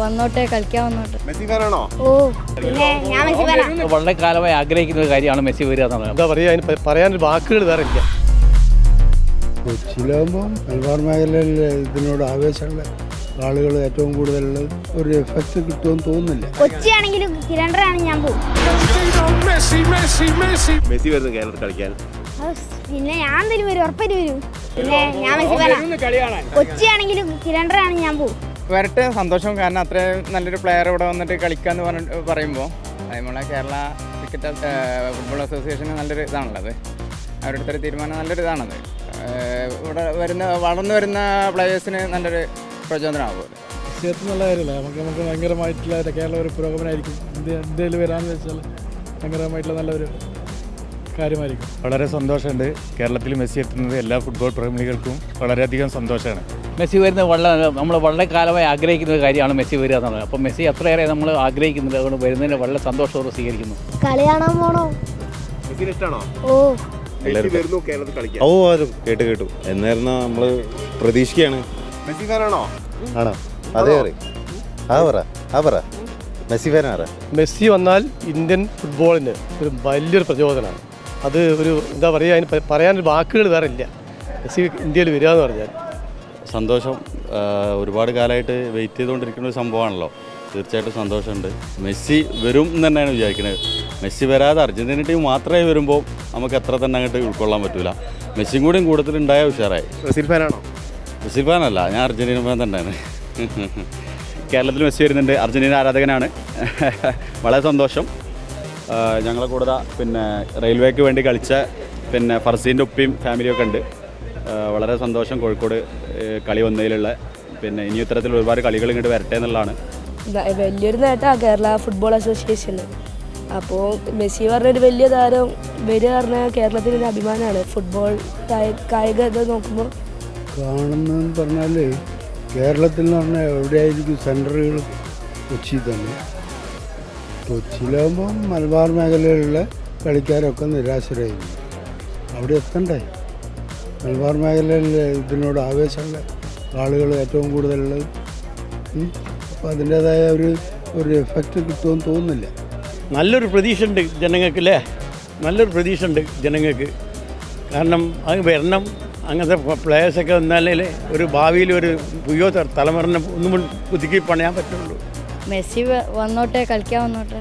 വന്നോട്ടെ കളിക്കാൻ വന്നോട്ടെ. മെസ്സി ഫാനാണോ? ഓ പിന്നെ ഞാൻ മെസ്സി ഫാനാ. വളരെ കാലമായി ആഗ്രഹിക്കുന്ന ഒരു കാര്യമാണ് മെസ്സി വരിക എന്നുള്ളത്. എന്താ പറയുക, അതിന് പറയാനൊരു വാക്കുകൾ വേറെ ഇല്ല. കൊച്ചിയിലാകുമ്പം മലബാർ മേഖലയിൽ ഇതിനോട് ആവേശമുള്ള ആളുകൾ ഏറ്റവും കൂടുതലുള്ളത് ഒരു എഫക്റ്റ് കിട്ടുമെന്ന് തോന്നുന്നില്ല. കൊച്ചിയാണെങ്കിലും തിരുവനന്തപുരമാണ് ഞാൻ പോകും. മെസ്സി വരുന്നു കേരളത്തിൽ കളിക്കാൻ. പിന്നെ ഞാൻ എന്തായാലും വരും, ഉറപ്പായിട്ട് വരും. പിന്നെ ഞാൻ മെസ്സി ഫാനാ. കൊച്ചിയാണെങ്കിലും തിരുവനന്തപുരമാണ് ഞാൻ പോകും. വരട്ടെ, സന്തോഷം. കാരണം അത്രയും നല്ലൊരു പ്ലെയർ ഇവിടെ വന്നിട്ട് കളിക്കാന്ന് പറയുമ്പോൾ നമ്മളെ കേരള ക്രിക്കറ്റ് ഫുട്ബോൾ അസോസിയേഷന് നല്ലൊരു ഇതാണുള്ളത്. അവരെടുത്തൊരു തീരുമാനം നല്ലൊരു ഇതാണത്. ഇവിടെ വളർന്നു വരുന്ന പ്ലേയേഴ്സിന് നല്ലൊരു പ്രചോദനമാകും. തീർച്ചയായിട്ടും നല്ല കാര്യമല്ല. നമുക്ക് ഭയങ്കരമായിട്ടുള്ള കേരളം ഒരു പുരോഗമനമായിരിക്കും. ഇന്ത്യയിൽ വരാമെന്ന് വെച്ചാൽ ഭയങ്കരമായിട്ടുള്ള നല്ലൊരു കാര്യമായിരിക്കും. വളരെ സന്തോഷമുണ്ട് കേരളത്തിൽ മെസ്സി എത്തുന്നത്. എല്ലാ ഫുട്ബോൾ പ്രേമികൾക്കും വളരെയധികം സന്തോഷമാണ്. മെസ്സി വരുന്നത് നമ്മൾ വളരെ കാലമായി ആഗ്രഹിക്കുന്ന ഒരു കാര്യമാണ് മെസ്സി വരിക എന്നുള്ളത്. അപ്പോൾ മെസ്സി അത്രയേറെ നമ്മൾ ആഗ്രഹിക്കുന്നുണ്ട്. അതുകൊണ്ട് വരുന്നതിന് വളരെ സന്തോഷത്തോടെ സ്വീകരിക്കുന്നു. കളി കാണാൻ പോണോ? മെസ്സിനെ ഇഷ്ടമാണോ? ഓ മെസ്സി വരുന്നു കേരളത്തിൽ കളിക്കാൻ. ഓ അത് കേട്ടു എന്നായിരുന്നു നമ്മൾ പ്രതീക്ഷിക്കുകയാണ്. മെസ്സി ഫാനാണോ? ആണോ? അതേ പറ മെസ്സി ഫാനാണ്. മെസ്സി വന്നാൽ ഇന്ത്യൻ ഫുട്ബോളിന് ഒരു വലിയൊരു പ്രചോദനമാണ്. അത് ഒരു എന്താ പറയുക, അതിന് പറയാനൊരു വാക്കുകൾ വേറെ ഇല്ല. മെസ്സി ഇന്ത്യയിൽ വരിക എന്ന് പറഞ്ഞാൽ സന്തോഷം. ഒരുപാട് കാലമായിട്ട് വെയിറ്റ് ചെയ്തുകൊണ്ടിരിക്കുന്ന ഒരു സംഭവമാണല്ലോ. തീർച്ചയായിട്ടും സന്തോഷമുണ്ട്. മെസ്സി വരും എന്ന് തന്നെയാണ് വിചാരിക്കുന്നത്. മെസ്സി വരാതെ അർജൻറ്റീന ടീം മാത്രമേ വരുമ്പോൾ നമുക്ക് എത്ര തന്നെ അങ്ങോട്ട് ഉൾക്കൊള്ളാൻ പറ്റില്ല. മെസ്സിയും കൂടിയും കൂടുതലുണ്ടായ ഉഷാറായി. ബ്രസീൽ ഫാനാണോ? ബ്രസീൽ ഫാനല്ല, ഞാൻ അർജൻറ്റീന ഫാൻ തന്നെയാണ്. കേരളത്തിൽ മെസ്സി വരുന്നുണ്ട്. അർജൻറ്റീന ആരാധകനാണ്. വളരെ സന്തോഷം. ഞങ്ങളെ കൂടെ പിന്നെ റെയിൽവേക്ക് വേണ്ടി കളിച്ച പിന്നെ ഫർസീൻ്റെ ഉപ്പയും ഫാമിലിയൊക്കെ ഉണ്ട്. വളരെ സന്തോഷം കോഴിക്കോട് കളി വന്നതിലുള്ള. പിന്നെ ഇനി ഇത്തരത്തിൽ ഒരുപാട് കളികൾ ഇങ്ങോട്ട് വരട്ടെ എന്നുള്ളതാണ്. വലിയൊരു നേട്ടമാണ് കേരള ഫുട്ബോൾ അസോസിയേഷന്. അപ്പോൾ മെസ്സി പറഞ്ഞൊരു വലിയ താരം വരിക പറഞ്ഞാൽ കേരളത്തിനൊരു അഭിമാനമാണ്. ഫുട്ബോൾ കായിക ഇത് നോക്കുമ്പോൾ കാണുന്നതെന്ന് പറഞ്ഞാൽ കേരളത്തിൽ എന്ന് പറഞ്ഞാൽ എവിടെയായിരിക്കും സെൻറ്ററുകൾ? കൊച്ചി തന്നെ. കൊച്ചിയിലാകുമ്പം മലബാർ മേഖലയിലുള്ള കളിക്കാരൊക്കെ നിരാശരായിരുന്നു. അവിടെ എത്തണ്ടേ? മലബാർ മേഖലയിൽ ഇതിനോട് ആവേശമുള്ള ആളുകൾ ഏറ്റവും കൂടുതലുള്ളത്. അപ്പോൾ അതിൻ്റേതായ ഒരു എഫക്റ്റ് കിട്ടുമെന്ന് തോന്നുന്നില്ല. നല്ലൊരു പ്രതീക്ഷ ഉണ്ട് ജനങ്ങൾക്ക് അല്ലേ? നല്ലൊരു പ്രതീക്ഷ ഉണ്ട് ജനങ്ങൾക്ക്. കാരണം അത് വരണം. അങ്ങനത്തെ പ്ലേയേഴ്സൊക്കെ വന്നാലേ ഒരു ഭാവിയിൽ ഒരു പുതിയ തലമുറനെ ഒന്നും പുതുക്കി പണിയാൻ പറ്റുള്ളൂ. മെസ്സി വന്നോട്ടെ കളിക്കാൻ വന്നോട്ടെ.